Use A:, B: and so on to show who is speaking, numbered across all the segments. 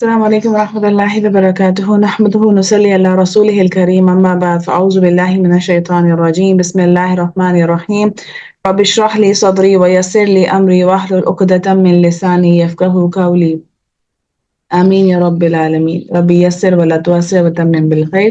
A: السلام عليكم ورحمة الله وبركاته نحمده ونصلي على رسوله الكريم أما بعد فأعوذ بالله من الشيطان الرجيم بسم الله الرحمن الرحيم رب اشرح لي صدري ويسر لي أمري واحلل عقدة من لساني يفقهوا قولي آمين يا رب العالمين ربي يسر ولا تعسر وتمم بالخير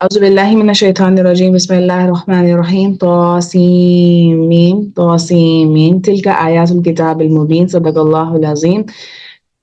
A: أعوذ بالله من الشيطان الرجيم بسم الله الرحمن الرحيم طاسيم تلك آيات الكتاب المبين صدق الله العظيم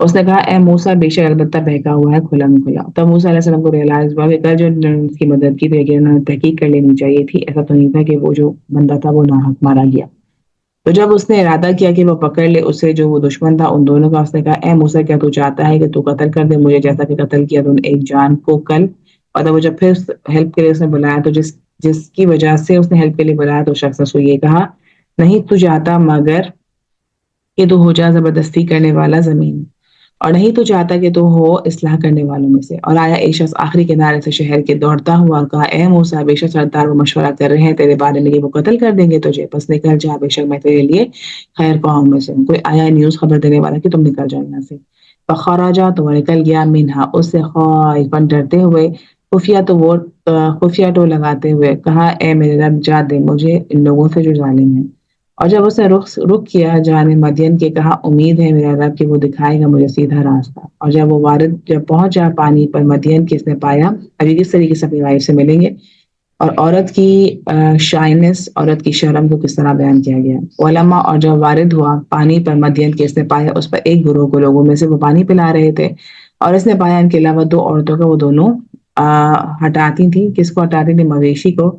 A: اس نے کہا اے موسیٰ بے شک البتہ بہکا ہوا ہے کھلا کھلا۔ تب موسیٰ علیہ السلام کو ریئلائز ہوا کہ کل جو انہوں نے اس کی مدد کی تھی لیکن انہوں نے تحقیق کر لینی چاہیے تھی، ایسا تو نہیں تھا کہ وہ جو بندہ تھا وہ ناحق مارا گیا۔ تو جب اس نے ارادہ کیا کہ وہ پکڑ لے اسے جو وہ دشمن تھا ان دونوں کا، اس نے کہا اے موسیٰ کیا تو چاہتا ہے کہ تو قتل کر دے مجھے جیسا کہ قتل کیا تو نے ایک جان کو کل؟ اور وہ جب پھر ہیلپ کے لیے اس نے بلایا تو جس کی وجہ سے اس نے ہیلپ کے لیے بلایا تو شخص نے اس کو یہ کہا نہیں تو چاہتا مگر کہ تو ہو جا زبردستی کرنے والا زمین، اور نہیں تو چاہتا کہ تو ہو اصلاح کرنے والوں میں سے۔ اور آیا ایک شخص آخری کنارے سے شہر کے دوڑتا ہوا اور کہا اے موسیٰ بے شک سردار وہ مشورہ کر رہے ہیں تیرے بارے میں کہ وہ قتل کر دیں گے تجھے، بس نکل جا بے شک میں تیرے لیے خیر قوم میں سے ہوں۔ کوئی آیا نیوز خبر دینے والا کہ تم نکل جاؤ یہاں سے۔ فخرجا تو وہ نکل گیا منہا اس سے خائفا ڈرتے ہوئے، خفیہ ٹو لگاتے ہوئے کہا اے میرے رب جا دے مجھے ان لوگوں سے جو ظالم ہیں۔ اور جب اس نے رخ کیا جانے مدین کے کہا امید ہے میرا رب کہ وہ دکھائے گا مجھے سیدھا راستہ۔ اور جب وہ جب پہنچا پانی پر مدین کے اس نے پایا، ابھی کس طریقے سے اپنی وائف سے ملیں گے اور عورت کی شائنس، عورت کی شرم کو کس طرح بیان کیا گیا۔ علماء اور جب وارد ہوا پانی پر مدین کے اس نے پایا اس پر ایک گروہ کو لوگوں میں سے وہ پانی پلا رہے تھے، اور اس نے پایا ان کے علاوہ دو عورتوں کو، وہ دونوں ہٹاتی تھیں، کس کو ہٹاتی تھی؟ مویشی کو۔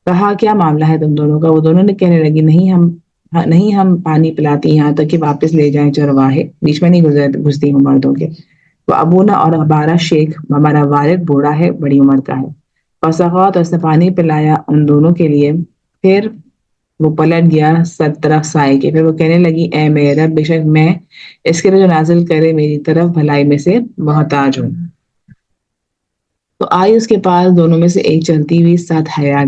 A: کہا کیا معاملہ ہے تم دونوں کا؟ وہ دونوں نے کہنے لگی نہیں ہم پانی پلاتی یہاں تک کہ واپس لے جائیں چرواہے، بیچ میں نہیں گھستی ہوں مردوں کے۔ وہ ابونا اور ہمارا شیخ ہمارا والد بوڑھا ہے بڑی عمر کا ہے۔ فسقا تو اس نے پانی پلایا ان دونوں کے لیے، پھر وہ پلٹ گیا سب طرف سائے کے، پھر وہ کہنے لگی اے میرے رب بے شک میں اس کے لیے جو نازل کرے میری طرف بھلائی میں سے محتاج ہوں۔ تو آئی اس کے پاس دونوں میں سے ایک چلتی ہوئی ساتھ حیا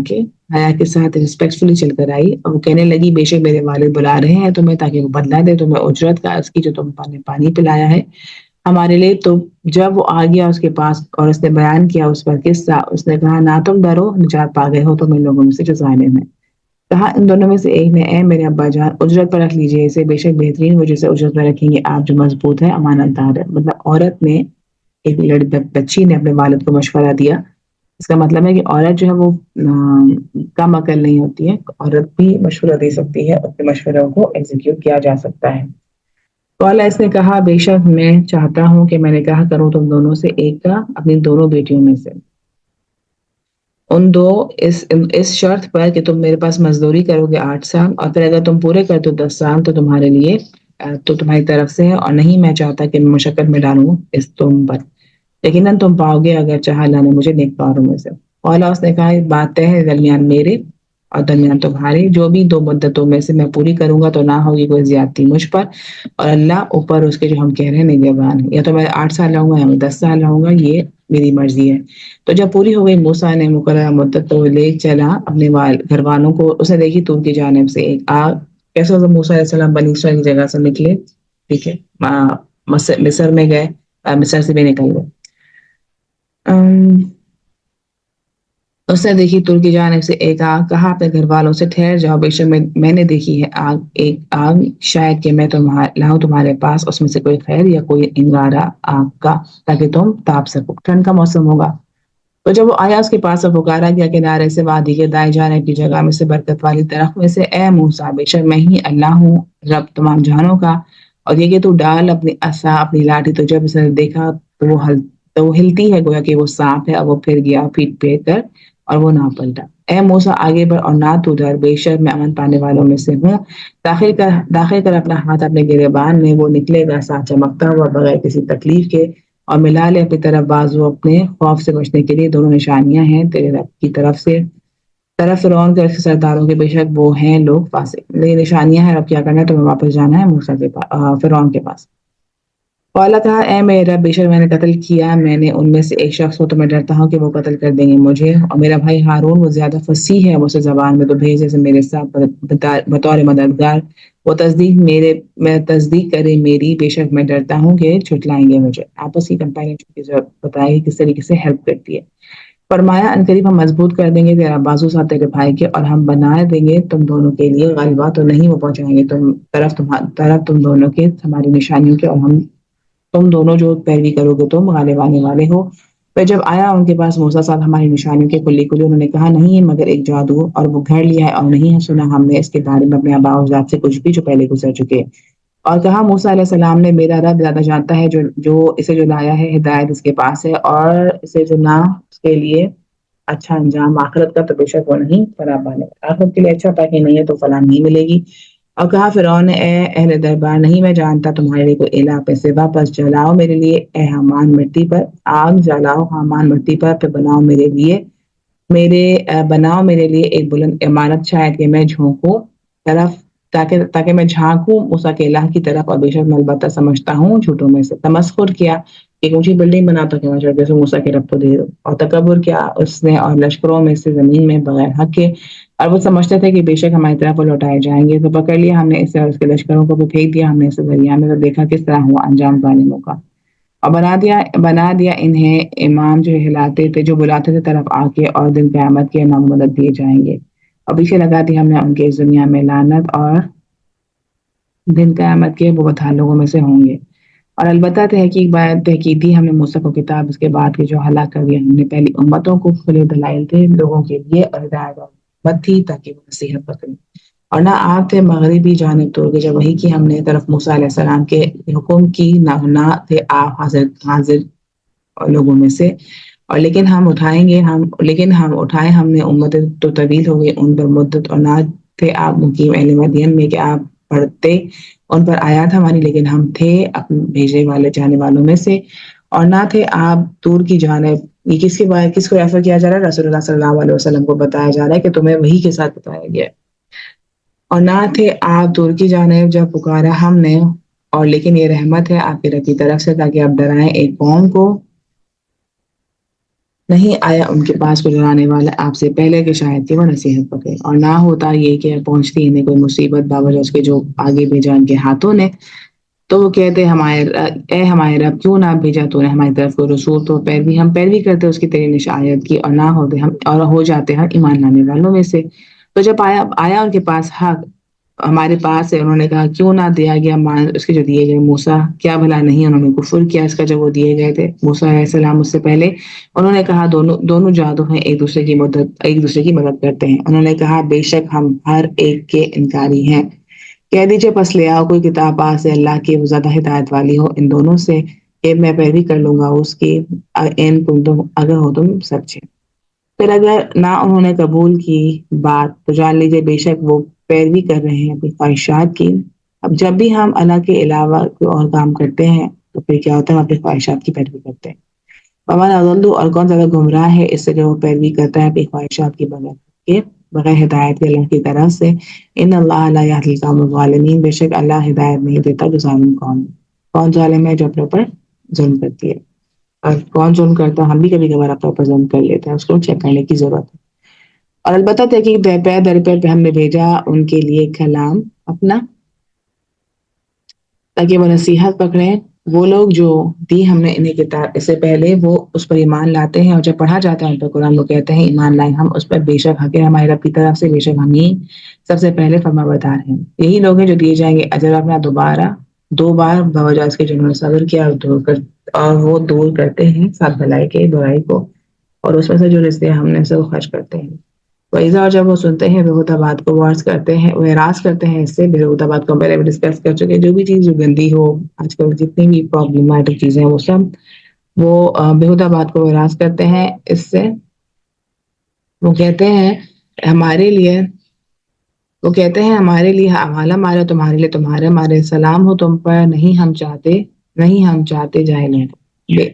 A: کے ساتھ ریسپیکٹفلی چل کر آئی، اور وہ کہنے لگی بے شک میرے والد بلا رہے ہیں تمہیں تاکہ وہ بدلا دے تمہیں اجرت کا اس کی جو تم نے پانی پلایا ہے ہمارے لیے۔ تو جب وہ آ گیا اس کے پاس اور اس نے بیان کیا اس پر قصہ، اس نے کہا نہ تم ڈرو نجات پا گئے ہو تم ان لوگوں میں سے جو ظالم ہیں۔ کہا ان دونوں میں سے ایک نے اے میرے ابا جان اجرت پر رکھ لیجیے اسے، بے شک بہترین وہ جسے اجرت پر رکھیں گے آپ جو مضبوط ہے امانت دار ہے۔ مطلب عورت نے ایک بچی نے اپنے والد کو مشورہ دیا، اس کا مطلب ہے کہ عورت جو ہے وہ کم عقل نہیں ہوتی ہے، عورت بھی مشورہ دے سکتی ہے، اپنے مشوروں کو ایگزیکیوٹ کیا جا سکتا ہے۔ والا اس نے کہا بے شک میں چاہتا ہوں کہ میں نکاح کروں تم دونوں سے ایک کا اپنی دونوں بیٹیوں میں سے، ان دو اس شرط پر کہ تم میرے پاس مزدوری کرو گے 8 سال، اور پھر اگر تم پورے کر دو 10 سال تو تمہارے لیے تو تمہاری طرف سے ہے، اور نہیں میں چاہتا کہ میں مشقت میں ڈالوں اس تم پر، یقیناً تم پاؤ گے اگر چاہا اللہ نے مجھے نیک کاروں میں سے۔ اولا اس نے کہا ایک بات طے ہے درمیان میرے اور درمیان تمہارے، جو بھی 2 مدتوں میں سے میں پوری کروں گا تو نہ ہوگی کوئی زیادتی مجھ پر، اور اللہ اوپر اس کے جو ہم کہہ رہے ہیں نگہبان ہے، یا تو میں 8 سال رہوں گا یا میں 10 سال رہوں گا، یہ میری مرضی ہے۔ تو جب پوری ہو گئی موسیٰ نے مقررہ مدت تو لے چلا اپنے گھر والوں کو، اسے دیکھی طور کی جانب سے ایک آگ۔ کیسے موسیٰ علیہ السلام بنی اسرائیل کی جگہ سے نکلے، ٹھیک ہے، مصر میں گئے، مصر سے بھی نکل گئے۔ اس نے دیکھی طور کی جانب سے ایک آگ، کہا اپنے گھر والوں سے ٹھہر جاؤ بے شک میں نے دیکھی ہے ایک آگ، شاید کہ میں لاؤں تمہارے پاس اس میں سے کوئی خیر یا کوئی انگارہ آگ کا تاکہ تم تاپ سکو، ٹھنڈ کا موسم ہوگا۔ تو جب وہ آیا اس کے پاس اور پکارا گیا کنارے سے وادی کے دائیں جانب کی جگہ میں سے برکت والی طرف میں سے اے موسیٰ بے شک میں ہی اللہ ہوں رب تمام جہانوں کا، اور یہ کہ تو ڈال اپنی عصا اپنی لاٹھی۔ تو جب اس نے دیکھا تو وہ ہلتی ہے گویا کہ وہ سانپ ہے، اور وہ پھر گیا پیٹ پھیر کر اور وہ نہ پلٹا۔ اے موسیٰ آگے بڑھ اور نہ تو ڈر، بے شک میں امن پانے والوں میں سے ہوں۔ داخل کر اپنا ہاتھ اپنے گریبان میں، وہ نکلے گا ساتھ چمکتا ہوا بغیر کسی تکلیف کے، اور ملا لے اپنی طرف بازو اپنے خوف سے بچنے کے لیے، دونوں نشانیاں ہیں تیرے رب کی طرف سے، طرف فرعون کے سرداروں کے، بے شک وہ ہیں لوگ فاسق۔ یہ نشانیاں ہیں، اب کیا کرنا ہے؟ تمہیں واپس جانا ہے موسیٰ کے پاس، فرعون کے پاس۔ قالا کہا اے میرے رب بے شک میں نے قتل کیا میں نے ان میں سے ایک شخص کو، تو میں ڈرتا ہوں کہ وہ قتل کر دیں گے مجھے، اور میرا بھائی ہارون وہ زیادہ فصیح ہے اسے زبان میں، تو بھیجے سے میرے ساتھ بطور مددگار، وہ تصدیق کرے میری، بے شک میں ڈرتا ہوں کہ جھٹلائیں گے مجھے۔ آپس کی کمپینشن کی ضرورت بتائے کس طریقے سے ہیلپ کرتی ہے۔ فرمایا ان قریب ہم مضبوط کر دیں گے تیرا بازو ساتھ تیرے بھائی کے، اور ہم بنا دیں گے تم دونوں کے لیے غلبہ، تو نہیں وہ پہنچائیں گے طرف تم دونوں کے ہماری نشانیوں کے، اور ہم تم دونوں جو پیروی کرو گے تم غالب آنے والے ہو۔ پھر جب آیا ان کے پاس موسیٰ صاحب ہماری نشانیوں کے کلی انہوں نے کہا نہیں ہے مگر ایک جادو، اور وہ گھڑ لیا ہے، اور نہیں ہے سنا ہم نے اس کے بارے میں اپنے آباء و اجداد سے کچھ بھی جو پہلے گزر چکے۔ اور کہا موسیٰ علیہ السلام نے میرا رب زیادہ جانتا ہے جو لایا ہے ہدایت اس کے پاس ہے، اور اسے جو نہ اس کے لیے اچھا انجام آخرت کا تو بے شک وہ نہیں فلاح پانے گا، آخرت کے لیے اچھا پیکے نہیں ہے تو فلاح نہیں ملے گی۔ اور کہا فرعون نے اے اہل دربار نہیں میں جانتا تمہارے لیے کوئی الہ پہ سوا، بس جلاؤ میرے لیے اے حامان مٹی پر آگ، جلاؤ حامان مٹی پر پھر بناؤ میرے لیے ایک بلند عمارت، شاید کہ میں جھونکوں طرف تاکہ میں جھانکوں موسیٰ کے الہ کی طرف، اور بے شک میں البتہ سمجھتا ہوں جھوٹوں میں سے۔ تمسخر کیا، ایک اونچی بلڈنگ بناتا کہ چڑھتے سے موسیٰ کے رب کو دے دو، اور تکبر کیا اس نے اور لشکروں میں سے زمین میں بغیر حق کے، اور وہ سمجھتے تھے کہ بے شک ہماری طرف وہ لوٹائے جائیں گے، تو پکڑ لیا ہم نے اسے اور اس کے لشکروں کو بھی پھینک دیا ہم نے اسے دریا میں، تو دیکھا کس طرح ہوا انجام ظالموں کا۔ اور بنا دیا انہیں امام جو ہلاتے تھے جو بلاتے تھے طرف آ کے، اور دن قیامت کے نام مدد دیے جائیں گے، اور پیچھے لگا دی ہم نے ان کے اس دنیا میں لعنت، اور دن قیامت کے وہ بدحال لوگوں میں سے ہوں گے۔ اور البتہ تحقیق دی ہم نے موسیٰ کو کتاب اس کے بعد کے جو ہلاک کر دیا ہم نے پہلی امتوں کو کھلے دلائل تھے لوگوں کے لیے، اور ہدایت اور رحمت تھی تاکہ وہ نصیحت پکڑیں۔ اور نہ آپ تھے مغربی جانب توڑ کے جب وہی کی ہم نے طرف موسیٰ علیہ السلام کے حکم کی، نہ تھے آپ حاضر لوگوں میں سے، اور لیکن ہم اٹھائے ہم نے امت تو طویل ہو گئی ان پر مدت، اور نہ تھے آپ مقیم اہل مدین میں کہ آپ پڑھتے ان پر آیات ہماری، لیکن ہم تھے اپنے بھیجے والے جانے والوں میں سے۔ اور نہ تھے آپ دور کی جانب، یہ کس کو ریفر کیا جا رہا ہے؟ رسول اللہ صلی اللہ علیہ وسلم کو بتایا جا رہا ہے کہ تمہیں وہی کے ساتھ بتایا گیا ہے۔ اور نہ تھے آپ دور کی جانب جب پکارا ہم نے، اور لیکن یہ رحمت ہے آپ کے رب کی طرف سے تاکہ آپ ڈرائیں ایک قوم کو نہیں آیا ان کے پاس کوئی ڈرانے والا آپ سے پہلے کہ شاید کہ وہ نصیحت پکڑے، اور نہ ہوتا یہ کہ پہنچتی انہیں کوئی مصیبت باوجہ اس کے جو آگے بھیجا ان کے ہاتھوں نے، تو وہ کہتے ہمارے رب کیوں نہ بھیجا تو نے ہماری طرف کوئی رسول، تو ہم پیروی کرتے اس کی تیری نشایت کی، اور نہ ہوتے ہم اور ہو جاتے ہیں ایمان لانے والوں میں سے۔ تو جب آیا ان کے پاس حق ہمارے پاس ہے، انہوں نے کہا کیوں نہ دیا گیا اس کے جو دیے گئے موسیٰ، کیا بھلا نہیں انہوں نے کفر کیا اس کا جب وہ دیے گئے تھے موسیٰ علیہ السلام اس سے پہلے۔ انہوں نے کہا دونوں جادو ہیں ایک دوسرے کی مدد کرتے ہیں، انہوں نے کہا بے شک ہم ہر ایک کے انکاری ہیں۔ کہہ دیجئے پس لے آؤ کوئی کتاب پاس ہے اللہ کی وہ زیادہ ہدایت والی ہو ان دونوں سے، کہ میں پیروی کر لوں گا اس کی اگر ہو تم سچے۔ پھر اگر نہ انہوں نے قبول کی بات تو جان لیجیے بے شک وہ پیروی کر رہے ہیں اپنی خواہشات کی۔ اب جب بھی ہم اللہ کے علاوہ کوئی اور کام کرتے ہیں تو پھر کیا ہوتا ہے ہم اپنی خواہشات کی پیروی کرتے ہیں۔ وَمَنْ أَضَلُّ اور کون زیادہ گمراہ ہے اس سے جو وہ پیروی کرتا ہے اپنی خواہشات کی بغیر ہدایت کے اللہ کی طرف سے۔ ان اللہ لا یہدی القوم الظالمین بے شک اللہ ہدایت نہیں دیتا جو ظالم قوم۔ کون ظالم ہے جو اپنے اوپر ظلم کرتی ہے، اور کون ظلم کرتا ہے ہم بھی کبھی کبھار اپنے اوپر ظلم کر لیتے ہیں، اس کو چیک کرنے کی ضرورت ہے۔ اور البتہ تحقیق پہ ہم نے بھیجا ان کے لیے کلام اپنا تاکہ وہ نصیحت پکڑیں، وہ لوگ جو دی ہم نے انہیں کتاب اس سے پہلے وہ اس پر ایمان لاتے ہیں، اور جب پڑھا جاتا ہے ان پر قرآن وہ کہتے ہیں ایمان لائیں ہم اس پر بے شک حق ہے ہمارے رب کی طرف سے، بے شک ہم ہی سب سے پہلے فرمانبردار ہیں۔ یہی لوگ ہیں جو دیے جائیں گے اجر اپنا دو بار بوجہ اس کے جنہوں نے صبر کیا اور وہ دور کرتے ہیں ساتھ بھلائی کے برائی کو، اور اس میں سے جو رزق ہم نے اسے وہ خرچ کرتے ہیں۔ وَإِذَا اور جب وہ سنتے ہیں بےہودہ بات کو وہ اعراض کرتے ہیں اس سے، بےہودہ بات کو پہلے بھی ڈسکس کر چکے، جو بھی چیز جو گندی ہو آج کل جتنی بھی پرابلمٹک چیزیں وہ سب وہ بےہودہ بات کو اعراض کرتے ہیں اس سے۔ وہ کہتے ہیں ہمارے لیے حوالہ مارے تمہارے ہمارے سلام ہو تم پر، نہیں ہم چاہتے جاہل ہیں۔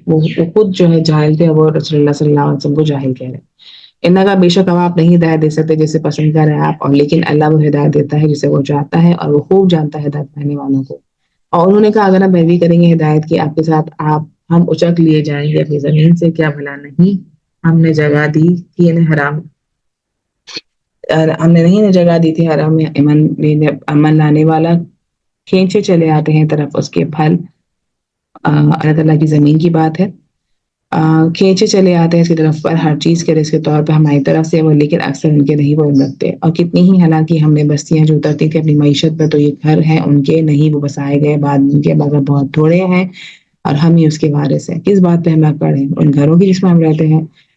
A: وہ خود جو ہے جاہل تھے، وہ رسول اللہ صلی اللہ علیہ وسلم کو جاہل کہہ رہے۔ انہوں کا بے شک آپ نہیں ہدایت دے سکتے جسے پسند کریں آپ، اور لیکن اللہ وہ ہدایت دیتا ہے جسے وہ چاہتا ہے، اور وہ خوب جانتا ہے ہدایت پانے والوں کو۔ اور انہوں نے کہا اگر ہم پیروی کریں گے ہدایت کی آپ کے ساتھ ہم اچک لیے جائیں گے اپنی زمین سے، کیا بھلا نہیں ہم نے جگہ دی تھی انہیں حرام، ہم نے نہیں جگہ دی تھی حرام میں امن لانے والا کھینچے چلے آتے ہیں طرف اس کے پھل۔ اللہ تعالیٰ کی زمین کی بات ہے، کھینچے چلے آتے ہیں اس کی طرف پر ہر چیز کے رزق کے طور پہ ہماری طرف سے، وہ لیکن اکثر ان کے نہیں وہ رکھتے۔ اور کتنی ہی حالانکہ ہم نے بستیاں جو اترتی تھی اپنی معیشت پر، تو یہ گھر ہیں ان کے نہیں وہ بسائے گئے بعد ان کے، مگر بہت تھوڑے ہیں اور ہم ہی اس کے وارث ہیں۔ کس بات پہ ہم اکڑ ہیں ان گھروں کی جس میں ہم رہتے ہیں،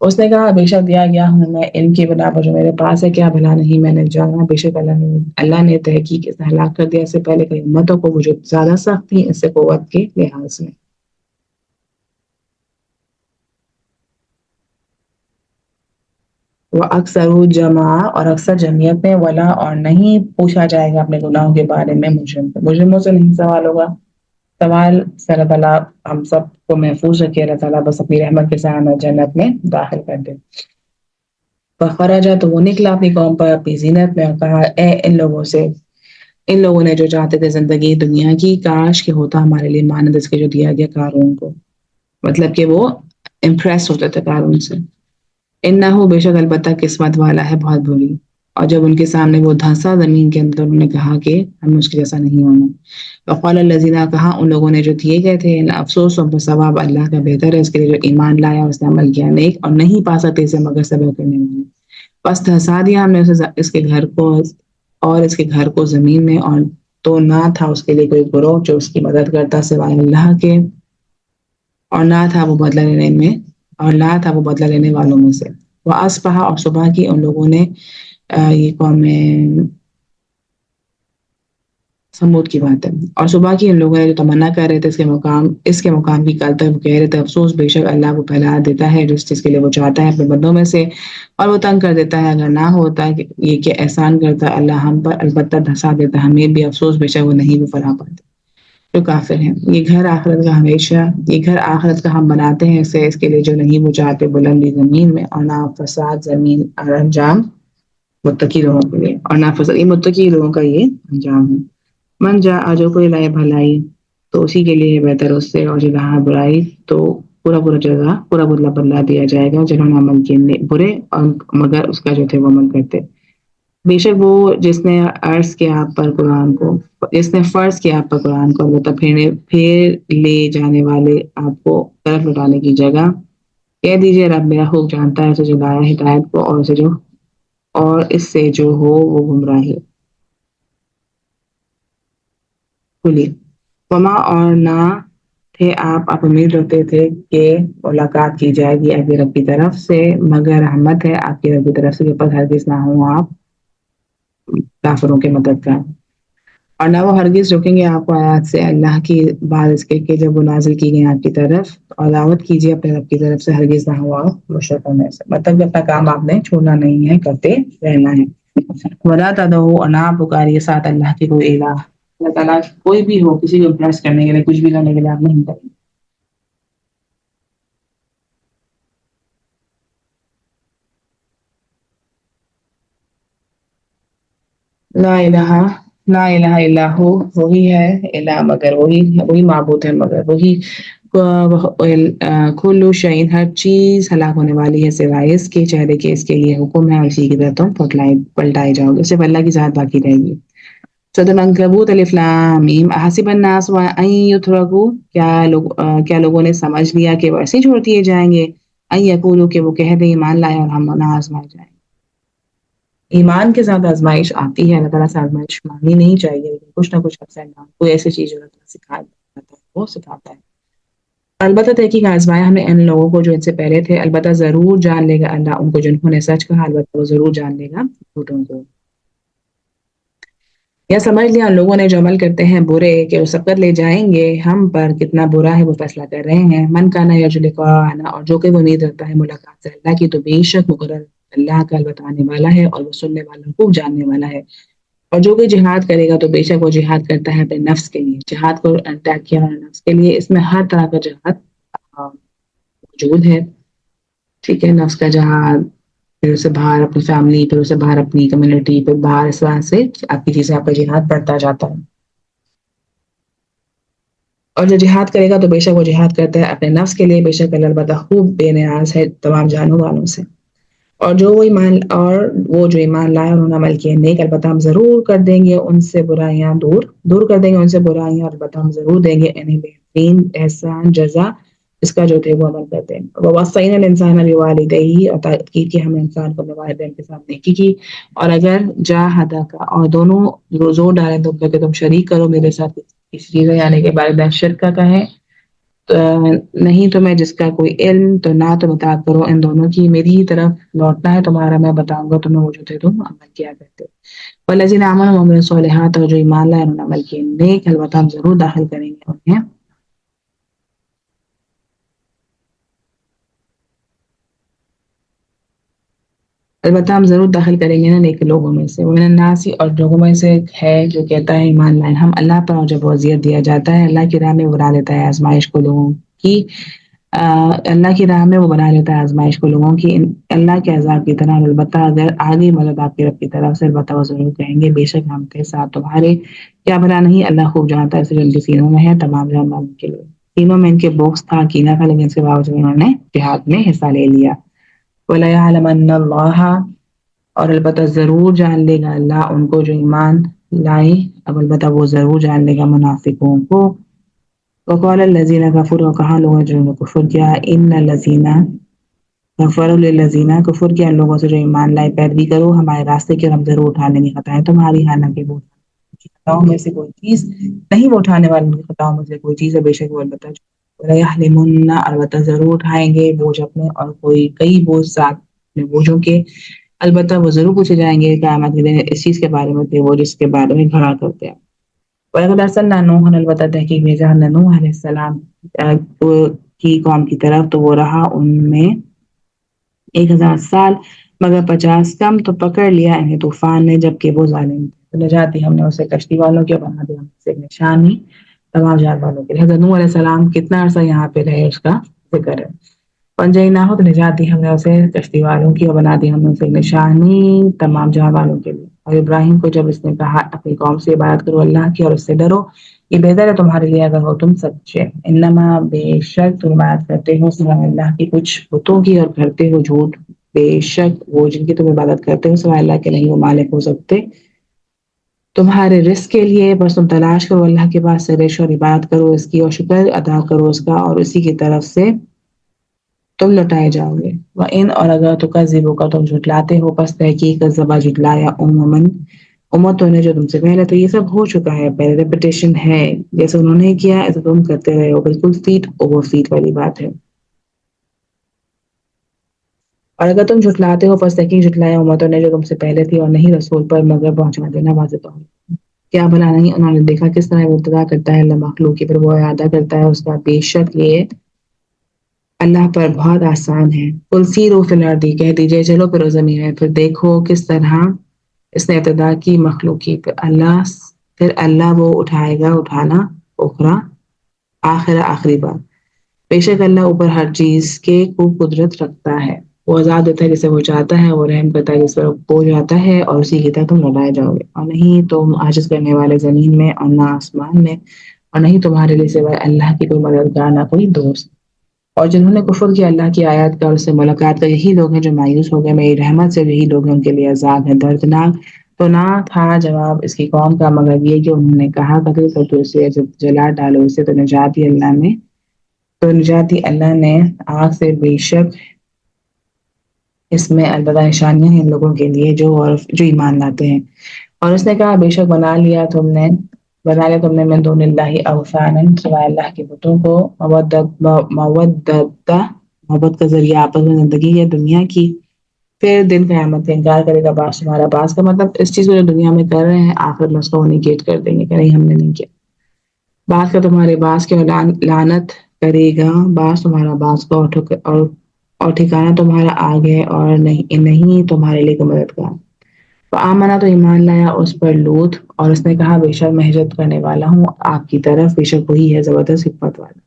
A: اس نے کہا بے شک دیا گیا ہوں میں ان کی بنا پر جو میرے پاس ہے، کیا بھلا نہیں میں نے جانا، بے شک اللہ نے تحقیق اس ہلاک کر دیا اس سے پہلے کئی امتوں کو وہ جو زیادہ سخت تھی اس سے قوت کے لحاظ میں۔ وہ اکثر جمع اور اکثر جمعیت میں ولا اور نہیں پوچھا جائے گا اپنے گناہوں کے بارے میں مجرموں سے نہیں سوال ہوگا۔ سوال سے اللہ تعالیٰ ہم سب کو محفوظ رکھے، اللہ تعالیٰ بس اپنی رحمت کے ساتھ ہمیں جنت میں داخل کر دے۔ فخرجا تو وہ نکلا اپنی قوم پر اپنی زینت میں اور کہا اے ان لوگوں سے، ان لوگوں نے جو چاہتے تھے زندگی دنیا کی، کاش کہ ہوتا ہمارے لیے مانند اس کے جو دیا گیا قارون کو، مطلب کہ وہ امپریس ہوتے تھے قارون سے۔ انہو بے شک البتہ قسمت والا ہے بہت بری۔ اور جب ان کے سامنے وہ دھنسا زمین کے اندر، انہوں نے کہا کہ ہم اس کے جیسا نہیں ہونا۔ وقال الذین، کہا ان لوگوں نے جو دیے گئے تھے، ان افسوس و ثواب اللہ کا بہتر ہے اس کے لیے جو ایمان لایا اور اس نے عمل کیا نیک، اور نہیں پا سکتے اسے مگر صبر کرنے والے۔ بس دھسا دیا ہم نے اسے اس کے گھر کو اور اس کے گھر کو زمین میں، اور تو نہ تھا اس کے لیے کوئی گروہ جو اس کی مدد کرتا سوائے اللہ کے، اور نہ تھا وہ بدلہ لینے میں، اور نہ تھا وہ بدلہ لینے والوں میں سے۔ وہ اصبح، اور صبح کی ان لوگوں نے، یہ قوم سمود کی بات ہے، اور صبح کی ان لوگوں نے جو تمنا کر رہے تھے اس کے مقام کی کل تک وہ کہہ رہے تھے افسوس بے شک اللہ وہ پھیلا دیتا ہے جس چیز کے لیے وہ چاہتا ہے اپنے بندوں میں سے، اور وہ تنگ کر دیتا ہے اگر نہ ہوتا کہ یہ کہ احسان کرتا اللہ ہم پر، البتہ دھسا دیتا ہمیں بھی، افسوس بے شک وہ نہیں وہ فرا پاتے جو کافر ہیں۔ یہ گھر آخرت کا ہمیشہ، یہ گھر آخرت کا ہم بناتے ہیں اسے اس کے لیے جو نہیں وہ چاہتے بلندی زمین میں، اور نہ فساد زمین، اور انجام متقی لوگوں کے لیے، اور نہ فساد، یہ متقی لوگوں کا یہ انجام ہے۔ من جا جو کوئی لائے بھلائی تو اسی کے لیے بہتر اس سے، اور جو رہا برائی تو پورا بدلہ بدلا دیا جائے گا جنہوں نے عمل کیے برے، اور مگر اس کا جو تھے وہ عمل کرتے۔ بے شک وہ جس نے عرض کیا آپ پر قرآن کو، جس نے فرض کیا آپ پر قرآن کو، وہ پھر لے جانے والے آپ کو طرف لوٹانے کی جگہ، کہہ دیجیے رب میرا خوب جانتا ہے اسے جو لایا ہدایت کو، اور اس سے جو ہو وہ گمراہی کھلی۔ وما اور نہ تھے آپ امید رکھتے تھے کہ ملاقات کی جائے گی آپ کی رب کی طرف سے، مگر رحمت ہے آپ کی رب کی طرف سے، پر ہرگز نہ ہوں آپ کافروں کے مددگار، اور نہ وہ ہرگز رکیں گے آپ کو آیات سے اللہ کی بعد اس کے کہ جب وہ نازل کی گئی آپ کی طرف، اور دعوت کیجیے اپنے رب کی طرف سے، ہرگز نہ ہوا مشرکوں میں سے، مطلب کہ اپنا کام آپ نے چھوڑنا نہیں ہے، کرتے رہنا ہے۔ ولا تدعوا، اور نہ پکاریے ساتھ اللہ کی کوئی الہ، اللہ تعالیٰ کوئی بھی ہو کسی کو امپریس کرنے کے لیے کچھ بھی کرنے کے لیے آپ نہیں کریں۔ لا الہ لا الہ الا ہو، وہی ہے الہ مگر وہی معبود ہے مگر وہی، کلو شعین ہر چیز ہلاک ہونے والی ہے سوائے اس کے چہرے کے، اس کے لیے حکم ہے اسی کی طرف تم پلٹائے جاؤ گے، صرف اللہ کی ذات باقی رہے گی۔ سورۃ العنکبوت الف لام میم، احسب الناس ان یترکوا، کیا لوگوں نے سمجھ لیا کہ وہ ایسے ہی چھوڑ دیے جائیں گے، ان یقولوا کہ وہ کہہ دیں ایمان لائے اور ہم نہ آزمائے جائیں۔ ایمان کے ساتھ آزمائش آتی ہے، اللہ تعالیٰ سے آزمائش مانگنی نہیں چاہیے، لیکن کچھ نہ کچھ کوئی ایسی چیز جو اللہ تعالیٰ سکھاتا ہے وہ سکھاتا ہے۔ البتہ تحقیق آزمایا ہم نے ان لوگوں کو جو ان سے پہلے تھے، البتہ ضرور جان لے گا اللہ ان کو جنہوں نے سچ کہا، البتہ وہ ضرور جان لے گا جھوٹوں کو۔ یا سمجھ لیا ان لوگوں نے جو عمل کرتے ہیں برے کہ وہ سب کر لے جائیں گے ہم پر، کتنا برا ہے وہ فیصلہ کر رہے ہیں۔ من کانا یرجو لقاءنا، اور جو کہ وہ امید رکھتا ہے ملاقات سے اللہ کی، تو بے شک مقرر اللہ کا بتانے والا ہے اور وہ سننے والا خوب جاننے والا ہے۔ اور جو کوئی جہاد کرے گا تو بے شک وہ جہاد کرتا ہے اپنے نفس کے لیے، جہاد کو اٹیک کیا نفس کے لیے، اس میں ہر طرح کا جہاد موجود ہے، ٹھیک ہے، نفس کا جہاد، پھر اسے باہر اپنی فیملی، پھر اسے باہر اپنی کمیونٹی، پھر باہر اس طرح سے آپ کی چیزیں آپ کا جہاد بڑھتا جاتا ہے۔ اور جو جہاد کرے گا تو بے شک وہ جہاد کرتا ہے اپنے نفس کے لیے، بے شک اللہ البتہ خوب بے نیاز ہے تمام جانوں والوں سے۔ اور وہ جو ایمان لائے انہوں نے عمل کیے نیک، البتہ ہم ضرور کر دیں گے ان سے برائیاں دور کر دیں گے ان سے برائیاں، البتہ ہم ضرور دیں گے انہیں بہترین احسان جزا اس کا جو تھے وہ عمل کرتے ہیں۔ ووصینا الانسان بوالدیہ، اور تاکید کی ہم نے انسان کو اپنے والدین کے ساتھ نیکی کی، اور اگر جاہداک، اور دونوں زور ڈالیں تم پہ کہ تم شریک کرو میرے ساتھ کسی چیز، یعنی کہ والدین شرک کا کہیں نہیں تمہیں جس کا کوئی علم تو نہ تم اطاعت کرو ان دونوں کی میری ہی طرف لوٹنا ہے تمہارا میں بتاؤں گا تمہیں وہ جو تھے تم عمل کیا کرتے ہو والذین آمنوا وعملوا الصالحات اور جو ایمان لائے انہوں نے عمل کیے نیک البتہ ہم ضرور داخل کریں گے انہیں البتہ ہم ضرور داخل کریں گے نا نیک لوگوں میں سے ومن الناس اور لوگوں میں سے ہے جو کہتا ہے ایمان لائن ہم اللہ پر اور جب وصیت دیا جاتا ہے اللہ کی راہ میں بنا لیتا ہے آزمائش کو لوگوں کی اللہ کی راہ میں وہ بنا لیتا ہے آزمائش کو لوگوں کی اللہ کے عذاب کی طرح البتہ اگر آگے مدد آپ کی رب کی طرف سے البتہ وہ ضرور کہیں گے بے شک ہم تھے ساتھ تمہارے کیا بنا نہیں اللہ خوب جانتا ہے ان کے سینوں میں ہے تمام جان والوں کے لیے تینوں میں ان کے بوکس تھا کینہ تھا لیکن اس کے باوجود انہوں نے جہاد میں حصہ لے لیا وَلَيَعْلَمَنَّ اللَّهَ اور البتہ ضرور جان لے گا اللہ ان کو جو ایمان لائے اب البتہ وہ ضرور جان لے گا منافقوں کو وقال الذين كفروا کہا لوگوں جنہوں نے کفر کیا ان الذين كفروا للذين کفر کیا ان لوگوں سے جو ایمان لائے پیروی کرو ہمارے راستے کی ہم ضرور اٹھانے نہیں خطائیں تمہاری حالانکہ وہ خطاؤں میں سے کوئی چیز نہیں وہ اٹھانے والوں کی خطاؤں میں سے کوئی چیز ہے بے شک وہ البتہ وَلَيَحْمِلُنَّ البتہ ضرور اٹھائیں گے بوجھ اپنے اور کوئی کئی بوجھ ساتھ اپنے بوجھوں کے البتہ وہ ضرور پوچھے جائیں گے قیامت کے دن اس چیز کے بارے میں تھے وہ جس کے بارے میں گھڑا کرتے ہیں وَلَقَدْ أَرْسَلْنَا نُوحًا البتہ تحقیق بھیجا ہم نے نوح علیہ السلام کی قوم کی طرف تو وہ رہا ان میں 1000 سال مگر 50 کم تو پکڑ لیا انہیں طوفان نے جب کہ وہ ظالم تھے تو نجات دی ہم نے اسے کشتی والوں کے بنا دیا سے ایک نشانی تمام جان والوں کے لیے حضرت نوح علیہ السلام کتنا عرصہ یہاں پہ رہے اس کا ذکر ہے پنجئی نہ ہو تو نجات دی ہم نے اسے کشتی والوں کی اور بنا دی ہم نے اسے نشانی تمام جہاں والوں کے لیے اور ابراہیم کو جب اس نے کہا اپنی قوم سے عبادت کرو اللہ کی اور اس سے ڈرو یہ بہتر ہے تمہارے لیے اگر ہو تم سچے انما بے شک تم عبادت کرتے ہو سوائے اللہ کی کچھ بتوں کی اور کرتے ہو جھوٹ بے شک وہ جن کی تم عبادت کرتے ہو سوائے اللہ کے نہیں وہ مالک ہو سکتے تمہارے رزق کے لیے بس تم تلاش کرو اللہ کے پاس سے رزق اور عبادت کرو اس کی اور شکر ادا کرو اس کا اور اسی کی طرف سے تم لوٹائے جاؤ گے وہ ان اور اگر تو کذبوا کا تم جھٹلاتے ہو پس تحقیق زبا جھٹلایا عموماً امتوں نے جو تم سے پہلے تو یہ سب ہو چکا ہے پہلے ریپیٹیشن ہے جیسے انہوں نے کیا ایسے تم کرتے رہے ہو بالکل سیٹ اوور سیٹ والی بات ہے اور اگر تم جھٹلاتے ہو پس تحقیق جھٹلایا امتوں نے جو تم سے پہلے تھی اور نہیں رسول پر مگر پہنچا دینا واضح تو کیا بھلا نہیں انہوں نے دیکھا کس طرح وہ ابتدا کرتا ہے اللہ مخلوق کی پھر وہ اعادہ کرتا ہے اس کا بے شک یہ اللہ پر بہت آسان ہے قل سیروا فی الارض کہہ دیجئے چلو پھر زمین میں پھر دیکھو کس طرح اس نے ابتدا کی مخلوق کی پھر اللہ وہ اٹھائے گا اٹھانا اخرا آخری بار بے شک اللہ اوپر ہر چیز کے خوب قدرت رکھتا ہے وہ آزاد ہوتا ہے جسے وہ چاہتا ہے وہ رحم کرتا ہے جس پر ہو جاتا ہے اور اسی کی طرح تم لوٹائے جاؤ گے اور نہیں تم عاجز کرنے والے زمین میں اور نہ آسمان میں اور نہیں تمہارے لیے سوائے اللہ کی کوئی مددگار نہ کوئی دوست اور جنہوں نے کفر کیا اللہ کی آیات کا اور اس سے ملاقات کا یہی لوگ ہیں جو مایوس ہو گئے میری رحمت سے یہی لوگ ہیں ان کے لیے عذاب ہے دردناک تو نہ تھا جواب اس کی قوم کا مگر یہ کہ انہوں نے کہا قتل کر تو اسے جلا ڈالو اسے تو نجات دی اللہ نے تو نجات دی اللہ نے آگ سے بے شک اس میں البتہ نشانیاں ہیں ان لوگوں کے لیے جو ایمان لاتے ہیں اور اس نے کہا بے شک بنا لیا تم نے من دون اللہ اوثانا سوائے اللہ کے بتوں کو مودتا محبت کا ذریعہ آپس میں زندگی ہے دنیا کی پھر دن قیامت کا انکار کرے گا باس تمہارا باس کا مطلب اس چیز کو جو دنیا میں کر رہے ہیں آخر میں اس کو نگیٹ کر دیں گے کہ نہیں ہم نے نہیں کیا باس کا تمہارے باس کے لعنت کرے گا باس تمہارا باس کا اور ٹھکانا تمہارا آگے اور نہیں تمہارے لیے کوئی مددگار تو آمنا تو ایمان لایا اس پر لوط اور اس نے کہا بے شک میں ہجرت کرنے والا ہوں آپ کی طرف بے شک وہی ہے زبردست حکمت والا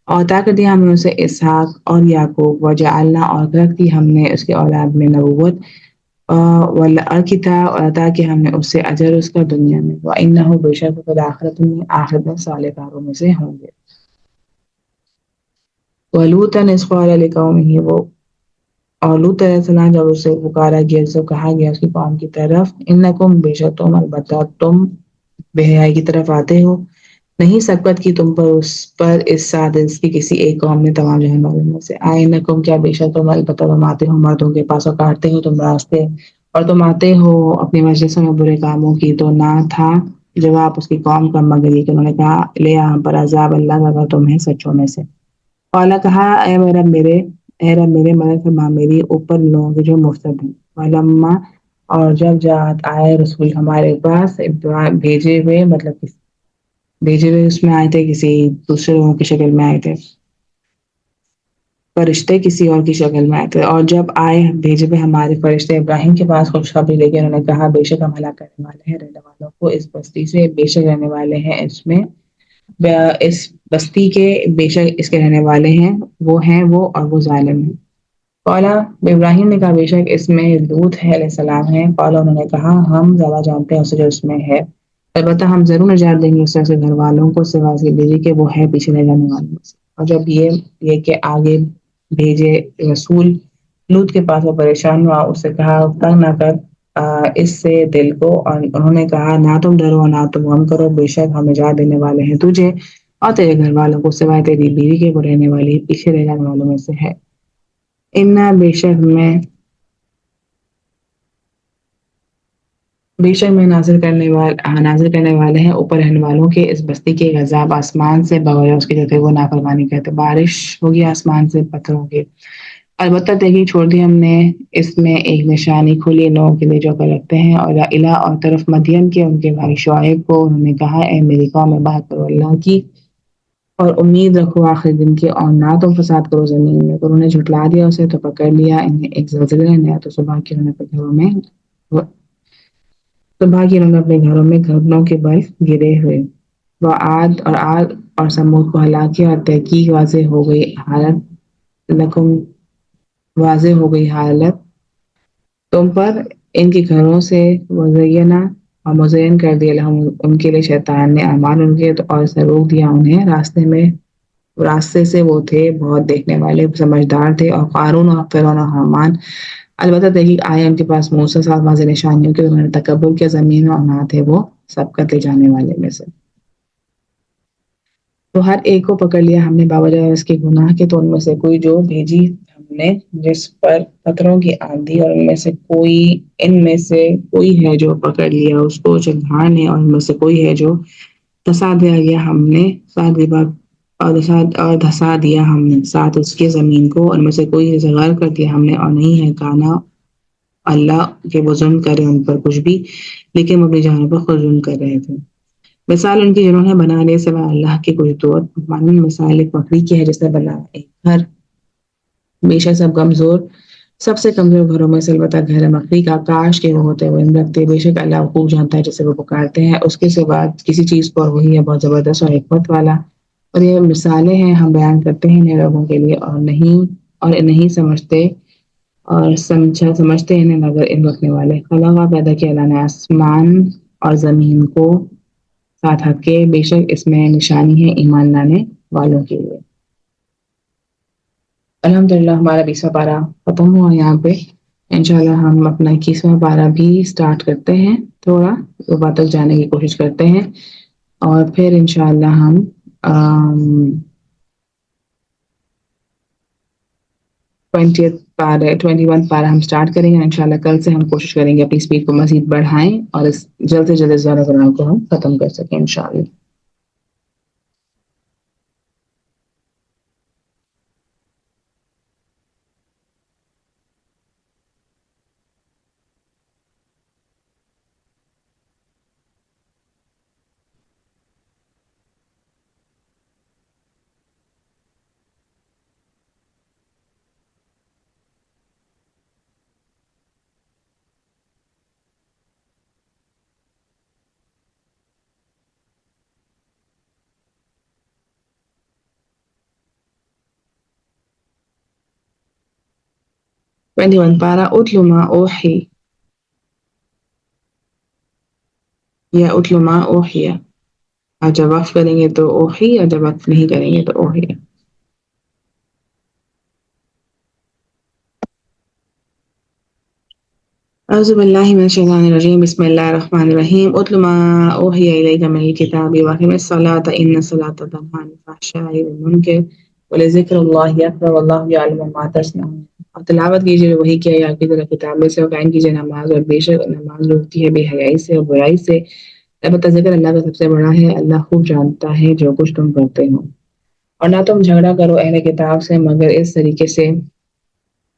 A: اور عطا کر دیا ہم نے اسے اسحاق اور یعقوب وجعلنا اور رکھ دی ہم نے اس کے اولاد میں نبوت اور کتاب اور عطا کیا ہم نے اس سے اجر اس کا دنیا میں وانہ بے شک خود آخرت میں صالح کاروں میں سے ہوں گے ولوطا اذ قال لقومه وہ اور لوط علیہ السلام جب اسے پکارا گیا اسے کہا گیا اس کی قوم کی طرف انکم بے شک تم البتہ تم بے حیائی کی طرف آتے ہو نہیں سبقت کی تم پر اس پر اس سادس کی کسی ایک قوم نے تمام جہان والوں میں سے آئینکم کیا بے شک تم البتہ تم آتے ہو مردوں کے پاس اور کاٹتے ہو تم راستے اور تم آتے ہو اپنی مجلسوں میں برے کاموں کی تو نہ تھا جواب اس کی قوم کا، مگر یہ کہ انہوں نے کہا لے آ ہم پر عذاب اللہ کا اگر تم ہیں سچوں میں سے۔ اولا کہا اے رب میرے مدد فرما میری اوپر لوگ جو مفسد ہیں۔ ولما اور جب جات آئے رسول ہمارے پاس بھیجے ہوئے، مطلب بھیجے ہوئے اس میں آئے تھے کسی دوسرے لوگوں کی شکل میں آئے تھے، فرشتے کسی اور کی شکل میں آئے تھے، اور جب آئے بھیجے ہوئے ہمارے فرشتے ابراہیم کے پاس خوشخبری لے کے انہوں نے کہا بے شک ہم ہلاک کرنے والے ہیں رہنے والوں کو اس بستی سے، بے شک رہنے والے ہیں اس میں، اس بستی کے بے شک اس کے رہنے والے ہیں وہ اور وہ ظالم ہیں۔ قالا ابراہیم نے کہا بے شک اس میں لوط ہے علیہ السلام ہے۔ قالا انہوں نے کہا ہم زیادہ جانتے ہیں اسے جو اس میں ہے، البتہ ہم ضرور نجات دیں گے اس سے گھر والوں کو سوا اس کے بیوی کے وہ ہے پیچھے رہ جانے والوں میں سے۔ اور جب یہ کہ آگے بھیجے رسول لوط کے پاس وہ پریشان ہوا، اس سے کہا تنگ نہ کر اس سے دل کو، اور انہوں نے کہا نہ تم ڈرو نہ تم غم کرو، بے شک ہم نجات دینے والے ہیں تجھے اور تیرے گھر والوں کو سوائے تیری بیوی کے وہ رہنے والی پیچھے رہ جانے والوں میں سے ہے۔ بے شک میں نازل کرنے والے ہیں اوپر رہنے والوں کے اس بستی کے عذاب آسمان سے بغیر اس کے جو تھے وہ نافرمانی کرتے، بارش ہوگی آسمان سے پتھروں کے، البتہ دیکھی چھوڑ دی ہم نے اس میں ایک نشانی کھلی لوگوں کے لیے جو کر رکھتے ہیں، اور الہ اور طرف مدین کے ان کے بھائی شعیب کو انہوں نے کہا اے میری قوم میں بات کرو اللہ کی اور امید رکھو آخر دن کے، اور نہ تم فساد کرو زمین میں۔ تو انہوں نے جھٹلا دیا اسے تو پکڑ لیا انہیں ایک زلزلے نے، تو صبح کے انہوں نے اپنے گھروں میں اپنے گھروں میں گھٹنوں کے بل گرے ہوئے۔ وہ عاد اور سمود کو ہلاک کیا، اور تحقیق واضح ہو گئی حالت تم پر ان کے گھروں سے مزینہ اور مزین کر دیا ان کے لیے شیطان نے اعمال ان کے، اور سے روک دیا انہیں راستے سے وہ تھے بہت دیکھنے والے سمجھدار تھے، اور قارون اور فرعون اور حامان البتہ تحقیق آئے ان کے پاس موسیٰ ساتھ واضح نشانیوں کے، انہوں نے تکبر کیا زمین میں، اور نہ تھے وہ سب کرتے جانے والے میں سے۔ تو ہر ایک کو پکڑ لیا ہم نے باوجہ اس کے گناہ کے، تو ان میں سے کوئی جو بھیجی ہم نے جس پر پتھروں کی آندھی، اور ان میں سے کوئی ہے جو پکڑ لیا اس کو چنگھاڑ نے، اور ان میں سے کوئی ہے جو دھسا دیا گیا ہم نے اور دھسا دیا ہم نے ساتھ اس کے زمین کو، ان میں سے کوئی غرق کر دیا ہم نے، اور نہیں ہے کانا اللہ کے وہ ظلم کرے ان پر کچھ بھی، لیکن وہ اپنی جانوں پر خود ظلم کر رہے تھے۔ مثال ان کی جنہوں نے بنا لے سوا اللہ کے کچھ دور، مثال ایک بکری کی ہے جس نے بنایا ایک گھر، بے شک سب سے کمزور گھروں میں سے البتہ گھر مکڑی کا، کاش کے وہ ہوتے ہوئے رکھتے، بے شک اللہ خوب جانتا ہے جسے وہ پکارتے ہیں اس کے سوا کسی چیز پر، وہی ہے بہت زبردست اور حکمت والا۔ اور یہ مثالیں ہیں ہم بیان کرتے ہیں نئے لوگوں کے لیے، اور نہیں سمجھتے اور سمجھتے ہیں مگر ان رکھنے والے۔ خلا پیدا کیا اللہ نے آسمان اور زمین کو ساتھ ہاتھ کے، بے شک اس میں نشانی ہے ایمان لانے والوں کے لیے۔ الحمدللہ ہمارا 20واں پارہ ختم ہوا یہاں پہ، انشاءاللہ ہم اپنا 21واں پارہ بھی سٹارٹ کرتے ہیں، تھوڑا صبح تک جانے کی کوشش کرتے ہیں، اور پھر انشاءاللہ ہم 21 پارہ ہم سٹارٹ کریں گے انشاءاللہ۔ کل سے ہم کوشش کریں گے اپنی سپیڈ کو مزید بڑھائیں اور جلد سے جلد زیادہ قرآن کو ہم ختم کر سکیں انشاءاللہ۔ پارہ اتل ما اوحی یا اتل ما اوحیا، اور جب وقف کریں گے تو اوحی، اور جب وقف نہیں کریں گے تو اوحیا۔ اعوذ باللہ من الشیطان الرجیم، بسم اللہ الرحمن الرحیم۔ اتل ما اوحی الیک من الکتاب واقم الصلاۃ ان الصلاۃ تنہی عن الفحشاء والمنکر ولذکر اللہ اکبر واللہ یعلم ما تصنعون۔ اور تلاوت کیجیے وہی کیا یا کی طرح کتاب میں سے، اور قائم کیجیے نماز، اور بے شک نماز روکتی ہے بے حیائی سے اور برائی سے، البتہ ذکر اللہ کا سب سے بڑا ہے، اللہ خوب جانتا ہے جو کچھ تم کرتے ہو۔ اور نہ تم جھگڑا کرو اہل کتاب سے مگر اس طریقے سے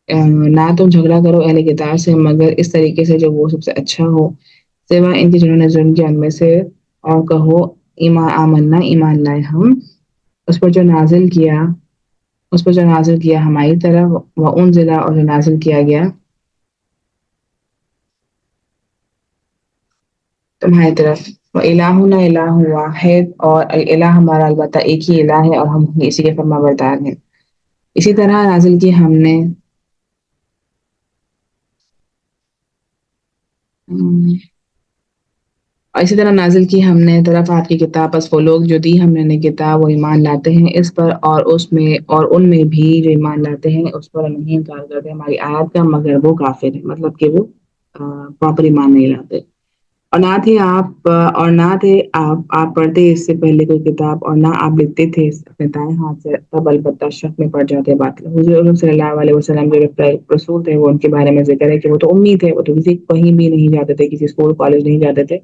A: نہ تم جھگڑا کرو اہل کتاب سے مگر اس طریقے سے جو وہ سب سے اچھا ہو، سوا ان کے جنہوں نے ظلم کیا ان میں سے، اور کہو ایمان آمنا، ایمان لائے ہم اس پر جو نازل کیا، اس پر جو نازل کیا ہماری طرف، وہ ان ضلع اور جو نازل کیا گیا تمہاری طرف، وہ الہنا الہ واحد، اور الہ ہمارا البتہ ایک ہی الہ ہے اور ہم اسی کے فرما بردار ہیں۔ اسی طرح نازل کی ہم نے اور اسی طرح نازل کی ہم نے طرف آپ کی کتاب، بس وہ لوگ جو دی ہم نے کتاب وہ ایمان لاتے ہیں اس پر، اور اس میں اور ان میں بھی جو ایمان لاتے ہیں اس پر نہیں انکار کرتے ہماری آیات کا مگر وہ کافر ہے، مطلب کہ وہ پراپر ایمان نہیں لاتے۔ اور نہ تھے آپ اور نہ تھے آپ پڑھتے اس سے پہلے کوئی کتاب، اور نہ آپ لکھتے تھے اپنے دائیں ہاتھ سے، تب البتہ شک میں پڑ جاتے بات۔ حضور صلی اللہ علیہ وسلم جو رسول تھے وہ ان کے بارے میں ذکر ہے کہ وہ تو امی تھے، وہ تو کسی کہیں بھی نہیں جاتے تھے، کسی اسکول کالج نہیں جاتے تھے،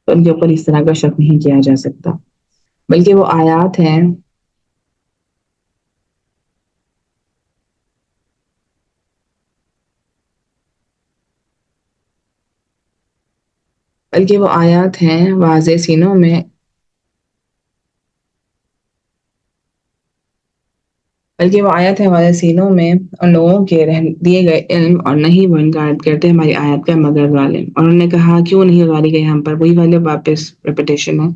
A: تو ان کے اوپر اس طرح کا شک نہیں کیا جا سکتا، بلکہ وہ آیات ہیں بلکہ وہ آیات ہیں واضح سینوں میں بلکہ وہ آیت ہے ہمارے سینوں میں ان لوگوں کے دیے گئے علم، اور نہیں وہ انکار کرتے ہماری آیت کا مگر ظالم۔ اور انہوں نے کہا کیوں نہیں اتاری گئی ہم پر، وہی والے واپس ریپیٹیشن ہے،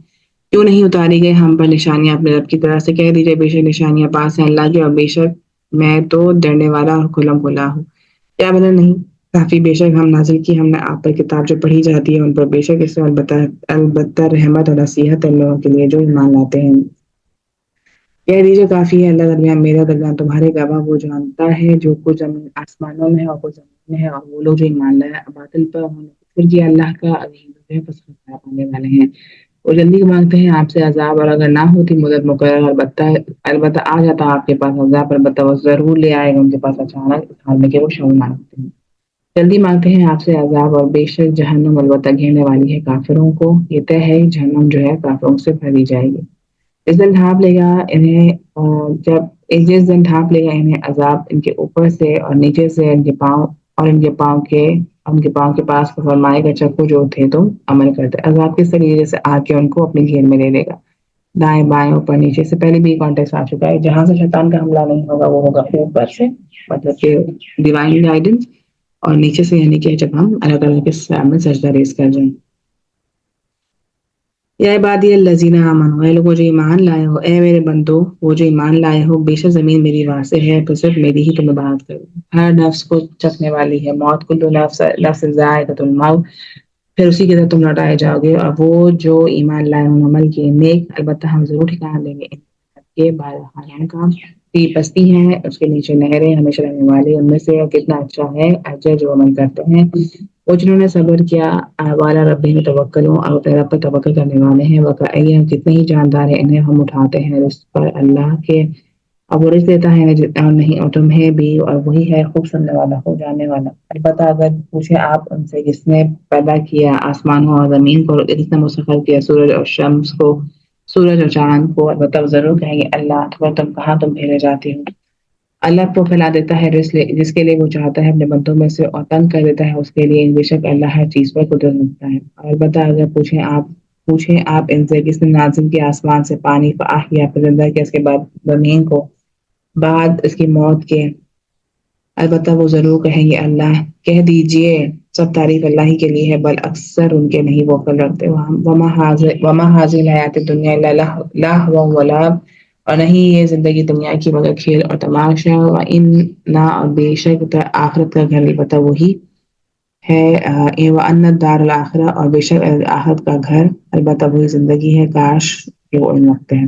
A: کیوں نہیں اتاری گئی ہم پر نشانیاں اپنے رب کی طرح سے، کہہ دیجیے بے شک نشانیاں پاس ہیں اللہ کی، اور بے شک میں تو ڈرنے والا اور کھلا کھلا ہوں۔ کیا بنا نہیں کافی بے شک ہم نازل کی ہم نے آپ پر کتاب جو پڑھی جاتی ہے ان پر، بے شک اس میں البتہ رحمت اور نصیحت ان لوگوں کے لیے جو ایمان لاتے ہیں۔ کہہ دیجیے کافی ہے اللہ درمیان میرا درمیان تمہارے گواہ، وہ جانتا ہے جو کچھ زمین آسمانوں میں ہے اور کچھ زمین میں ہے، اور وہ لوگ جو ایمان لائے باطل پر انہوں نے کفر کیا اللہ کا، عظیم ہے پس پانے والے ہیں۔ وہ جلدی مانگتے ہیں آپ سے عذاب، اور اگر نہ ہوتی مدت مقرر، البتہ آ جاتا آپ کے پاس عذاب، البتہ وہ ضرور لے آئے گا ان کے پاس اچانک، اس حال میں کہ وہ شعور مانگتے ہیں۔ جلدی مانگتے ہیں آپ سے عذاب، اور بے شک جہنم البتہ گھیرنے والی ہے کافروں کو، یہ طے ہے جہنم جو ہے کافروں سے بھری جائے گی۔ اس دن ڈھانپ لے گا انہیں جس دن ڈھانپ لے گا انہیں عذاب ان کے اوپر سے اور نیچے سے، ان کے پاؤں اور ان کے پاؤں کے پاس فرمائے گا چکو جو تھے تم عمل کرتے، عذاب کس طریقے سے آ کے ان کو اپنی گھیر میں لے لے گا، دائیں بائیں اوپر نیچے سے، پہلے بھی کانٹیکس آ چکا ہے، جہاں سے شیطان کا حملہ نہیں ہوگا وہ ہوگا اوپر سے، مطلب کہ ڈیوائن گائیڈنس، اور نیچے سے یعنی کہ جب ہم الگ الگ کے سامنے سجدہ ریز کر جائیں۔ یا عبادی الذین آمنوا، اے لوگوں جو ایمان لائے ہو، اے میرے بندو وہ جو ایمان لائے ہو، بے شک زمین میری واسع ہے تو صرف میری ہی تم عبادت کرو، ہر نفس کو چکھنے والی ہے موت، کل نفس ذائقۃ الموت، پھر اسی کی طرف تم لوٹائے جاؤ گے۔ اور وہ جو ایمان لائے ہوں عمل کیے نیک، البتہ ہم ضرور ٹھکانہ دیں گے کے بارہانے کا بستی ہیں اس کے نیچے نہریں ہمیشہ رہنے والی، ان میں سے کتنا اچھا ہے اجر جو عمل کرتے ہیں۔ وہ جنہوں نے صبر کیا والا ربہم توکلوا، اور اپنے رب پر توکل کرنے والے ہیں، وکأین کتنے ہی جاندار ہیں انہیں ہم اٹھاتے ہیں رزق پر اللہ کے، اب وہ رزق دیتا ہے اور نہیں اور تمہیں بھی، اور وہی ہے خوب سننے والا خوب جاننے والا۔ البتہ اگر پوچھیں آپ ان سے جس نے پیدا کیا آسمانوں اور زمین کو، جس نے مسخر کیا سورج اور شمس کو، سورج اور چاند کو، البتہ وہ ضرور کہیں گے اللہ، تو تم کہاں تم بھیجے جاتے ہو۔ اللہ تو پھیلا دیتا ہے رزق جس کے لیے وہ چاہتا ہے اپنے بندوں میں سے، اور تنگ کر دیتا ہے اس کے لیے، بے شک اللہ ہر چیز پر قدرت رکھتا ہے۔ البتہ اگر پوچھیں آپ ان سے کس نے نازل کیا آسمان سے پانی، فاحیا پھر زندہ کیا اس کے بعد زمین کو بعد اس کی موت کے، البتہ وہ ضرور کہیں گے اللہ، کہہ دیجئے سب تعریف اللہ ہی کے لیے ہے، بل اکثر ان کے نہیں وہ عقل رکھتے۔ وما هذه الحیات الدنیا الا لہو و لعب، اور نہیں یہ زندگی دنیا کی مگر کھیل اور تماشا، وَإِنَّ اور بے شک آخرت کا گھر البتہ وہی ہے، وَأَنَّ الدَّارَ الْآخِرَةَ اور بے شک آخرت کا گھر البتہ وہی زندگی ہے، کاش کہ وہ علم رکھتے ہیں۔